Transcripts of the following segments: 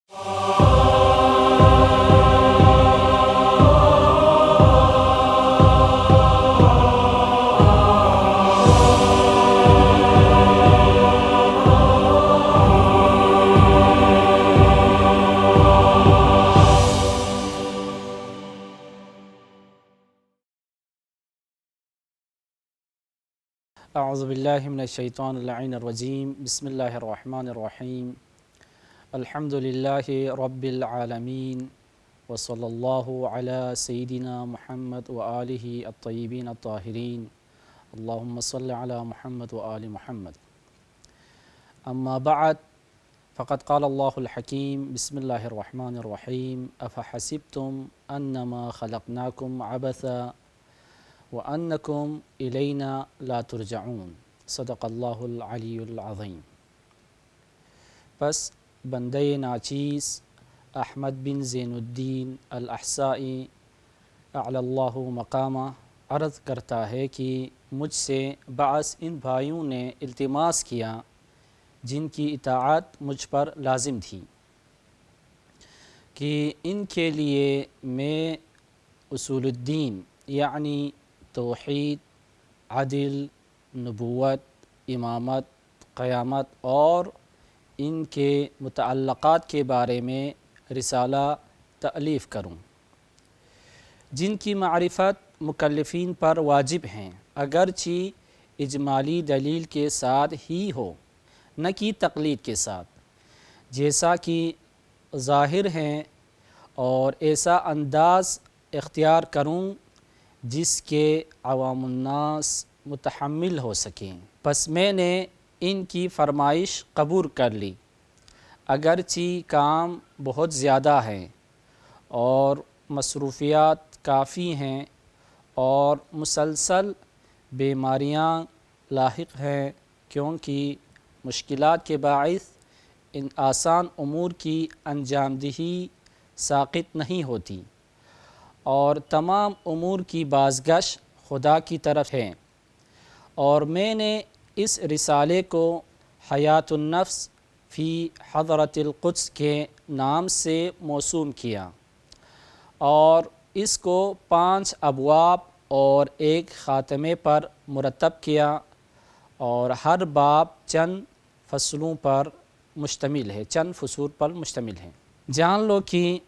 اعوذ باللہ من الشیطان اللعین الرجیم بسم اللہ الرحمن الرحیم الحمد للہ رب العالمین وصلی اللہ علی سیدنا محمد وآلہ الطیبین الطاہرین اللہم صل علی محمد وآل محمد اما بعد فقد قال اللہ الحکیم بسم اللہ الرحمن الرحیم افحسبتم انما خلقناکم عبثا وَأَنَّكُمْ إِلَيْنَا لَا تُرْجَعُونَ صدق اللہ العلی العظیم۔ پس بندہ ناچیز احمد بن زین الدین الاحسائی اعلی اللہ مقامہ عرض کرتا ہے کہ مجھ سے بعض ان بھائیوں نے التماس کیا جن کی اطاعت مجھ پر لازم تھی کہ ان کے لیے میں اصول الدین یعنی توحید، عدل، نبوت، امامت، قیامت اور ان کے متعلقات کے بارے میں رسالہ تألیف کروں، جن کی معرفت مکلفین پر واجب ہیں اگرچہ اجمالی دلیل کے ساتھ ہی ہو، نہ کہ تقلید کے ساتھ، جیسا کہ ظاہر ہیں، اور ایسا انداز اختیار کروں جس کے عوام الناس متحمل ہو سکیں۔ پس میں نے ان کی فرمائش قبول کر لی، اگرچہ کام بہت زیادہ ہے اور مصروفیات کافی ہیں اور مسلسل بیماریاں لاحق ہیں، کیونکہ مشکلات کے باعث ان آسان امور کی انجام دہی ساقط نہیں ہوتی، اور تمام امور کی بازگشت خدا کی طرف ہے، اور میں نے اس رسالے کو حیات النفس فی حضرت القدس کے نام سے موسوم کیا، اور اس کو 5 ابواب اور ایک خاتمے پر مرتب کیا، اور ہر باب چند فصول پر مشتمل ہے۔ جان لو کہ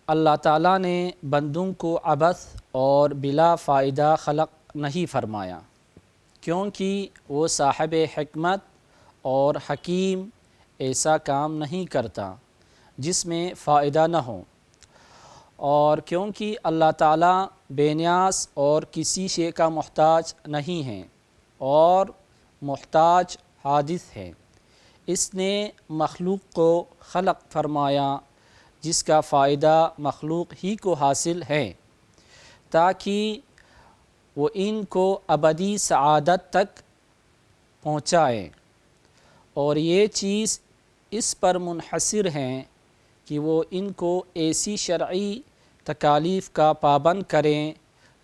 اللہ تعالیٰ نے بندوں کو عبث اور بلا فائدہ خلق نہیں فرمایا، کیونکہ وہ صاحب حکمت اور حکیم ایسا کام نہیں کرتا جس میں فائدہ نہ ہو، اور کیونکہ اللہ تعالیٰ بے نیاز اور کسی شے کا محتاج نہیں ہے اور محتاج حادث ہے، اس نے مخلوق کو خلق فرمایا جس کا فائدہ مخلوق ہی کو حاصل ہے، تاکہ وہ ان کو ابدی سعادت تک پہنچائے، اور یہ چیز اس پر منحصر ہیں کہ وہ ان کو ایسی شرعی تکالیف کا پابند کریں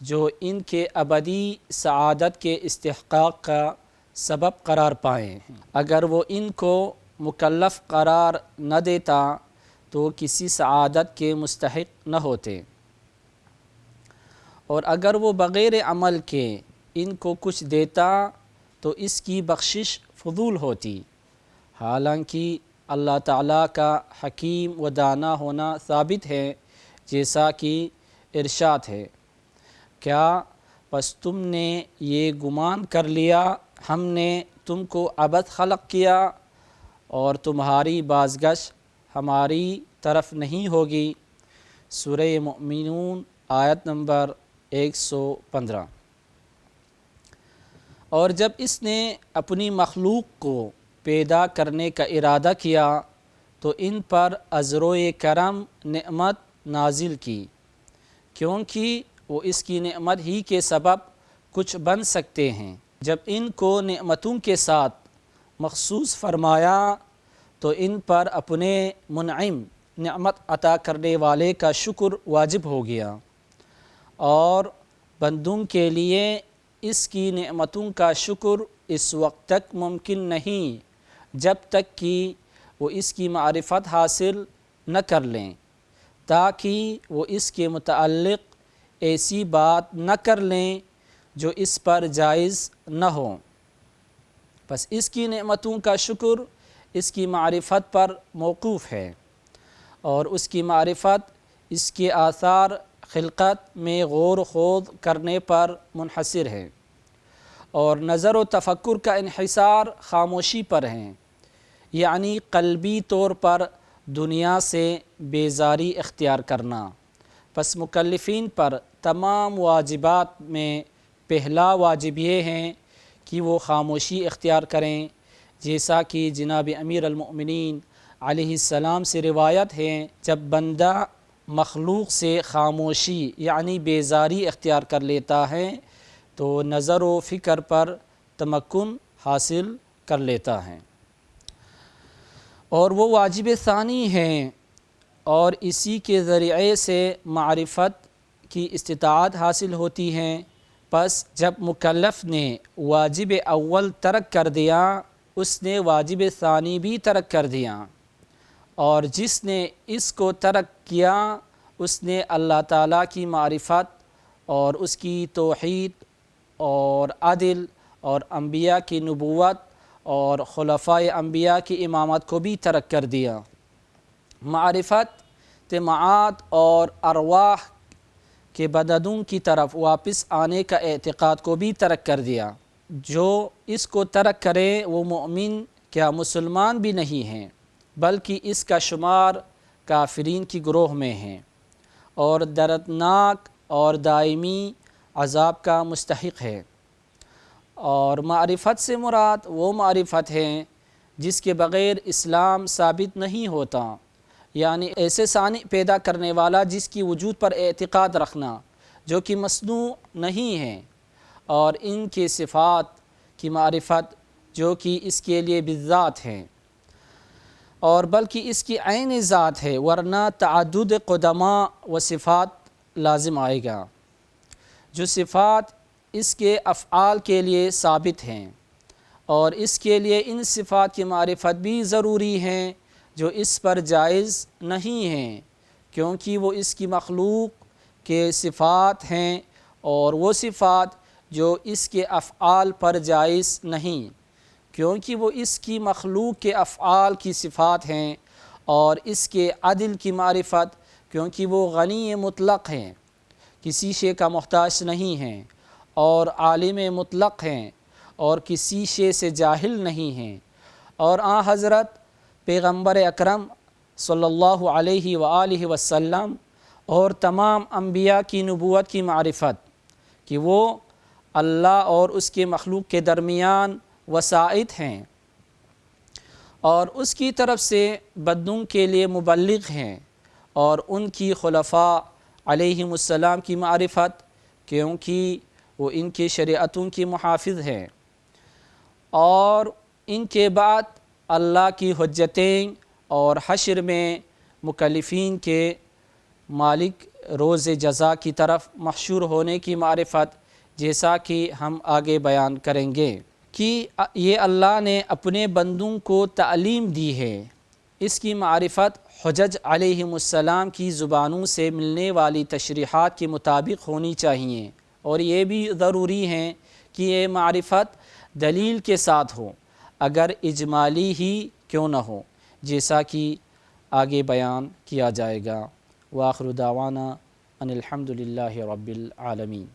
جو ان کے ابدی سعادت کے استحقاق کا سبب قرار پائیں۔ اگر وہ ان کو مکلف قرار نہ دیتا تو کسی سعادت کے مستحق نہ ہوتے، اور اگر وہ بغیر عمل کے ان کو کچھ دیتا تو اس کی بخشش فضول ہوتی، حالانکہ اللہ تعالیٰ کا حکیم و دانا ہونا ثابت ہے، جیسا کہ ارشاد ہے، کیا پس تم نے یہ گمان کر لیا ہم نے تم کو عبث خلق کیا اور تمہاری بازگشت ہماری طرف نہیں ہوگی؟ سورہ مؤمنون آیت نمبر 115۔ اور جب اس نے اپنی مخلوق کو پیدا کرنے کا ارادہ کیا تو ان پر عذر و کرم نعمت نازل کی، کیونکہ وہ اس کی نعمت ہی کے سبب کچھ بن سکتے ہیں۔ جب ان کو نعمتوں کے ساتھ مخصوص فرمایا تو ان پر اپنے منعم نعمت عطا کرنے والے کا شکر واجب ہو گیا، اور بندوں کے لیے اس کی نعمتوں کا شکر اس وقت تک ممکن نہیں جب تک کہ وہ اس کی معرفت حاصل نہ کر لیں، تاکہ وہ اس کے متعلق ایسی بات نہ کر لیں جو اس پر جائز نہ ہو۔ بس اس کی نعمتوں کا شکر اس کی معرفت پر موقوف ہے، اور اس کی معرفت اس کے آثار خلقت میں غور و خوض کرنے پر منحصر ہے، اور نظر و تفکر کا انحصار خاموشی پر ہے، یعنی قلبی طور پر دنیا سے بیزاری اختیار کرنا۔ پس مکلفین پر تمام واجبات میں پہلا واجب یہ ہے کہ وہ خاموشی اختیار کریں، جیسا کہ جناب امیر المؤمنین علیہ السلام سے روایت ہے، جب بندہ مخلوق سے خاموشی یعنی بیزاری اختیار کر لیتا ہے تو نظر و فکر پر تمکن حاصل کر لیتا ہے، اور وہ واجب ثانی ہے، اور اسی کے ذریعے سے معرفت کی استطاعت حاصل ہوتی ہے۔ پس جب مکلف نے واجب اول ترک کر دیا، اس نے واجب ثانی بھی ترک کر دیا، اور جس نے اس کو ترک کیا اس نے اللہ تعالیٰ کی معرفت اور اس کی توحید اور عدل اور انبیاء کی نبوت اور خلفائے انبیاء کی امامت کو بھی ترک کر دیا۔ معرفت معاد اور ارواح کے بددوں کی طرف واپس آنے کا اعتقاد کو بھی ترک کر دیا۔ جو اس کو ترک کرے وہ مومن کیا مسلمان بھی نہیں ہیں، بلکہ اس کا شمار کافرین کی گروہ میں ہیں، اور دردناک اور دائمی عذاب کا مستحق ہے۔ اور معرفت سے مراد وہ معرفت ہے جس کے بغیر اسلام ثابت نہیں ہوتا، یعنی ایسے ثانی پیدا کرنے والا جس کی وجود پر اعتقاد رکھنا جو کہ مصنوع نہیں ہے، اور ان کے صفات کی معرفت جو کہ اس کے لیے بالذات ہیں، اور بلکہ اس کی عین ذات ہے، ورنہ تعدد قدماء و صفات لازم آئے گا۔ جو صفات اس کے افعال کے لیے ثابت ہیں، اور اس کے لیے ان صفات کی معرفت بھی ضروری ہیں جو اس پر جائز نہیں ہیں، کیونکہ وہ اس کی مخلوق کے صفات ہیں، اور وہ صفات جو اس کے افعال پر جائز نہیں، کیونکہ وہ اس کی مخلوق کے افعال کی صفات ہیں، اور اس کے عدل کی معرفت کیونکہ وہ غنی مطلق ہیں، کسی شے کا محتاج نہیں ہیں، اور عالم مطلق ہیں، اور کسی شے سے جاہل نہیں ہیں، اور حضرت پیغمبر اکرم صلی اللہ علیہ وآلہ وسلم اور تمام انبیاء کی نبوت کی معرفت کہ وہ اللہ اور اس کے مخلوق کے درمیان وسائط ہیں، اور اس کی طرف سے بدوں کے لیے مبلغ ہیں، اور ان کی خلفاء علیہم السلام کی معرفت کیونکہ وہ ان کی شریعتوں کی محافظ ہیں، اور ان کے بعد اللہ کی حجتیں اور حشر میں مکلفین کے مالک روز جزا کی طرف محشور ہونے کی معرفت، جیسا کہ ہم آگے بیان کریں گے کہ یہ اللہ نے اپنے بندوں کو تعلیم دی ہے۔ اس کی معرفت حجج علیہم السلام کی زبانوں سے ملنے والی تشریحات کے مطابق ہونی چاہیے، اور یہ بھی ضروری ہے کہ یہ معرفت دلیل کے ساتھ ہو، اگر اجمالی ہی کیوں نہ ہو، جیسا کہ آگے بیان کیا جائے گا۔ وآخر دعوانا ان الحمد للہ رب العالمین۔